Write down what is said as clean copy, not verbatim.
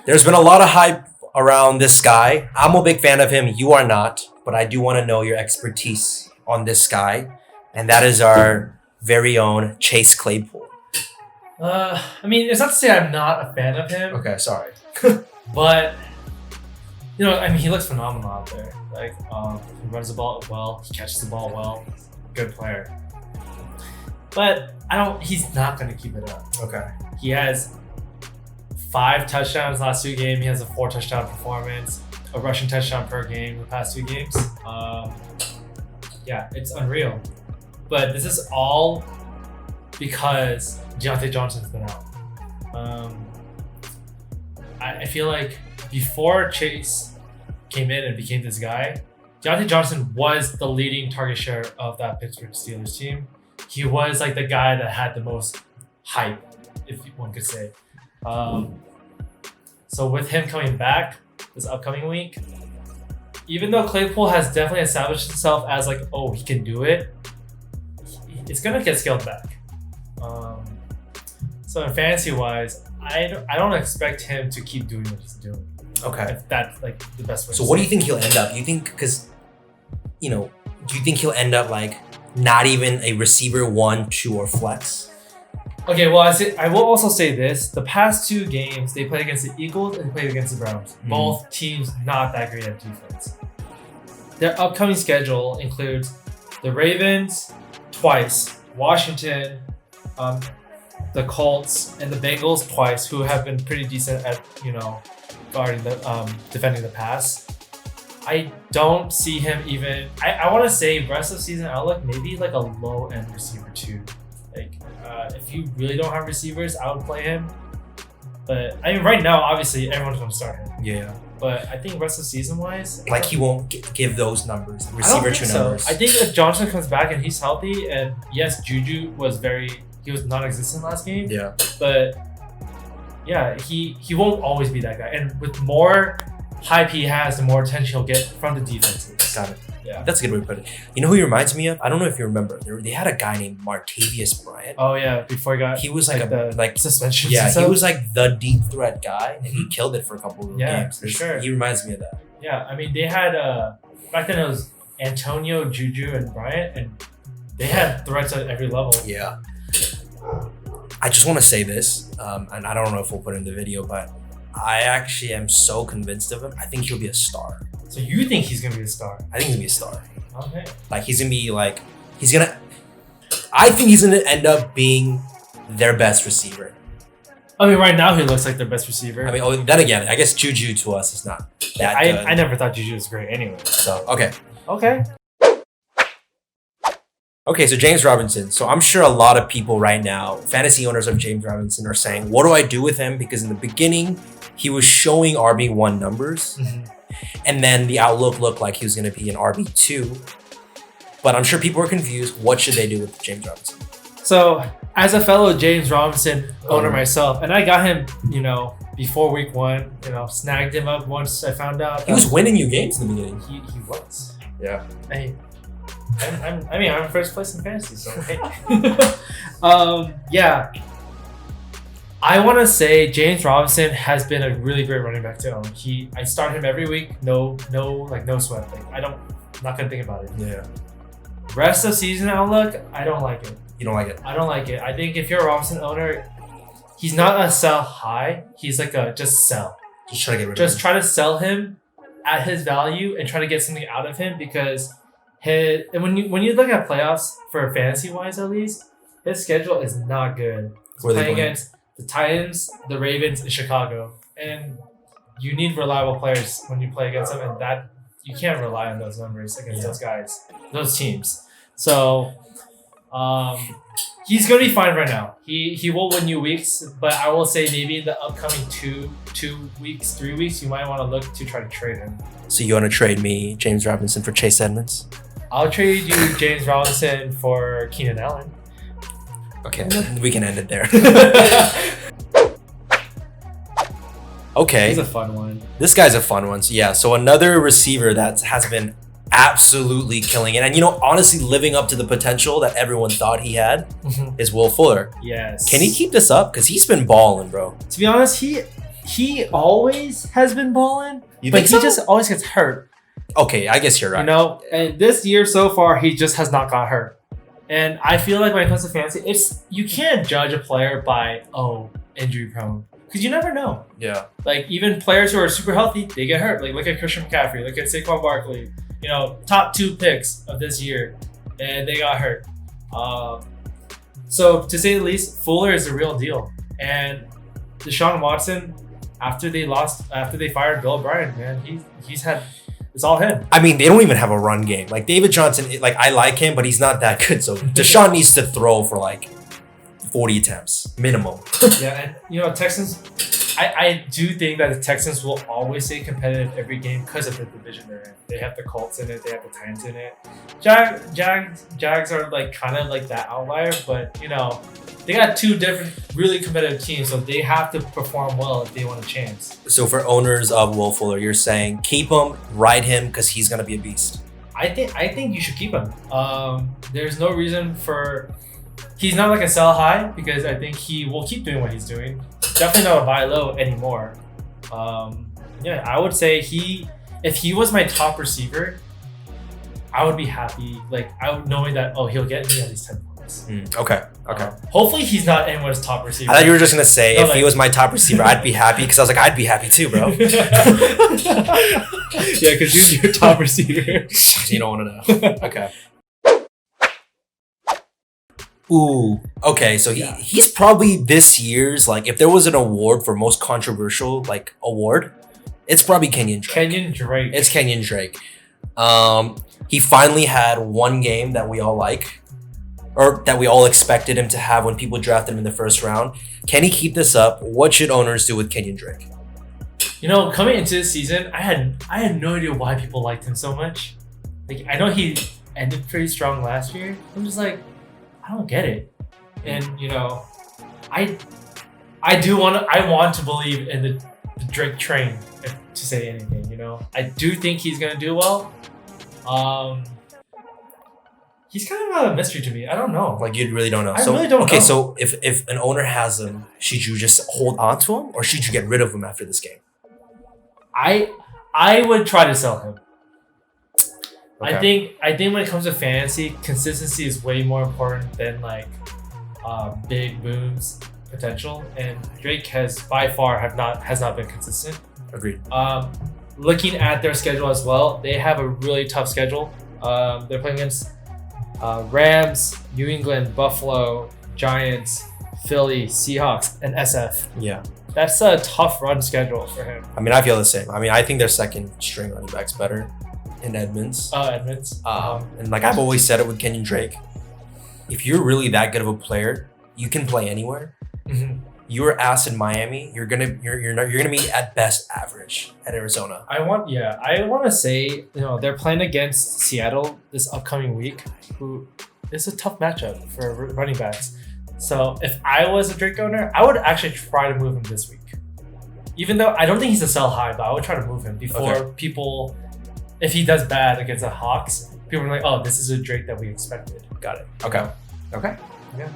There's been a lot of hype around this guy. I'm a big fan of him. You are not, but I do want to know your expertise on this guy, and that is our very own Chase Claypool. I mean, it's not to say I'm not a fan of him, Okay, sorry. but I mean, he looks phenomenal out there. Like, he runs the ball well, he catches the ball well, good player. But he's not gonna keep it up. Okay. He has 5 touchdowns last 2 games. He has a 4 touchdown performance, a rushing touchdown per game the past 2 games. Yeah, it's unreal. But this is all because Deontay Johnson's been out. I feel like before Chase came in and became this guy, Deontay Johnson was the leading target share of that Pittsburgh Steelers team. He was like the guy that had the most hype, if one could say. So with him coming back this upcoming week, even though Claypool has definitely established himself as like, oh, he can do it, it's gonna get scaled back. So in fantasy wise, I don't expect him to keep doing what he's doing. Okay. If that's like the best way. So what do you think he'll end up? You think because, do you think he'll end up like not even a receiver 1, 2, or flex? Okay, well I will also say this: the past 2 games they played against the Eagles and they played against the Browns. Both teams not that great at defense. Their upcoming schedule includes the Ravens twice, Washington, the Colts, and the Bengals twice, who have been pretty decent at guarding the defending the pass. I don't see him even. I want to say rest of season outlook maybe like a low end receiver 2. Like if you really don't have receivers, I would play him. But I mean, right now, obviously everyone's going to start him. Yeah. But I think rest of season wise, like he won't give those numbers, receiver 2 numbers. I think if Johnson comes back and he's healthy, and yes, Juju was non-existent last game. Yeah. But yeah, he won't always be that guy. And with more hype he has, the more attention he'll get from the defenses. Got it. Yeah. That's a good way to put it. You know who he reminds me of? I don't know if you remember. They had a guy named Martavius Bryant. Oh yeah, before he was like the suspension. Yeah, he was like the deep threat guy, and he killed it for a couple of games. For sure. He reminds me of that. Yeah, I mean they had back then it was Antonio, Juju, and Bryant, and they had threats at every level. Yeah. I just want to say this, and I don't know if we'll put it in the video, but I actually am so convinced of him. I think he'll be a star. So you think he's gonna be a star? I think he's gonna be a star. Okay. Like I think he's gonna end up being their best receiver. I mean, right now he looks like their best receiver. I mean, then again, I guess Juju to us is not that good. I never thought Juju was great anyway. So okay. Okay, so James Robinson. So I'm sure a lot of people right now, fantasy owners of James Robinson, are saying, what do I do with him? Because in the beginning, he was showing RB1 numbers. Mm-hmm. And then the outlook looked like he was going to be an RB2. But I'm sure people are confused. What should they do with James Robinson? So as a fellow James Robinson owner myself, and I got him, before week 1, snagged him up once I found out. He was winning you games in the beginning. He was. Yeah. I'm first place in fantasy, so hey. Yeah. I want to say James Robinson has been a really great running back to own. I start him every week. No sweat. Like I'm not gonna think about it. Yeah. Rest of season outlook, I don't like it. You don't like it? I don't like it. I think if you're a Robinson owner, he's not a sell high. He's like a just sell. Just try to get rid of him. Just try to sell him at his value and try to get something out of him because when you look at playoffs for fantasy wise at least, his schedule is not good. He's playing against the Titans, the Ravens, and Chicago, and you need reliable players when you play against them, and that you can't rely on those numbers against those guys, those teams. So, he's gonna be fine right now. He will win you weeks, but I will say maybe in the upcoming 3 weeks, you might want to look to try to trade him. So you want to trade me James Robinson for Chase Edmonds? I'll trade you James Robinson for Keenan Allen. Okay, we can end it there. Okay. He's a fun one. This guy's a fun one. So yeah, so another receiver that has been absolutely killing it. And honestly living up to the potential that everyone thought he had is Will Fuller. Yes. Can he keep this up? Because he's been balling, bro. To be honest, he he always has been balling, You but think he so? just always gets hurt. Okay, I guess you're right. You know, and this year so far, he just has not got hurt. And I feel like when it comes to fantasy, you can't judge a player by injury prone, because you never know. Yeah. Like even players who are super healthy, they get hurt. Like look at Christian McCaffrey, look at Saquon Barkley. You know, top 2 picks of this year, and they got hurt. So to say the least, Fuller is the real deal. And Deshaun Watson, after they fired Bill O'Brien, man, he's had. It's all him. I mean, they don't even have a run game. Like David Johnson, like I like him, but he's not that good. So Deshaun needs to throw for like 40 attempts minimum. Yeah, and Texans. I do think that the Texans will always stay competitive every game because of the division they're in. They have the Colts in it. They have the Titans in it. Jags are like kind of like that outlier, but they got 2 different really competitive teams, so they have to perform well if they want a chance. So for owners of Will Fuller, you're saying keep him, ride him, because he's gonna be a beast. I think you should keep him. There's no reason for. He's not like a sell high, because I think he will keep doing what he's doing. Definitely not a buy low anymore. I would say if he was my top receiver, I would be happy. Like knowing that he'll get me at least 10 points. Okay. Hopefully he's not anyone's top receiver. I thought you were just gonna say if he was my top receiver, I'd be happy, because I was like, I'd be happy too, bro. Yeah, because you're your top receiver. You don't want to know. Okay. Ooh. Okay. So he's probably this year's, like, if there was an award for most controversial award, it's probably Kenyan Drake. It's Kenyan Drake. He finally had one game that we all like, or that we all expected him to have when people drafted him in the first round. Can he keep this up? What should owners do with Kenyan Drake? Coming into this season, I had no idea why people liked him so much. Like, I know he ended pretty strong last year. I'm just like, I don't get it. And I want to believe in the Drake train, to say anything. I do think he's gonna do well. He's kind of a mystery to me. I don't know. Like, you really don't know. I really don't know. Okay, so if an owner has him, should you just hold on to him, or should you get rid of him after this game? I would try to sell him. Okay. I think when it comes to fantasy, consistency is way more important than big booms potential. And Drake has by far has not been consistent. Agreed. Looking at their schedule as well, they have a really tough schedule. They're playing against Rams, New England, Buffalo, Giants, Philly, Seahawks, and SF. Yeah. That's a tough run schedule for him. I mean, I feel the same. I mean, I think their second string running back's better in Edmonds. Edmonds. And like I've always said it with Kenyan Drake, if you're really that good of a player, you can play anywhere. Mm-hmm. You're ass in Miami, you're gonna be at best average at Arizona. I want to say, they're playing against Seattle this upcoming week, who is a tough matchup for running backs. So if I was a Drake owner, I would actually try to move him this week. Even though I don't think he's a sell high, but I would try to move him before people, if he does bad against the Hawks, people are like, oh, this is a Drake that we expected. Got it. Okay. Yeah.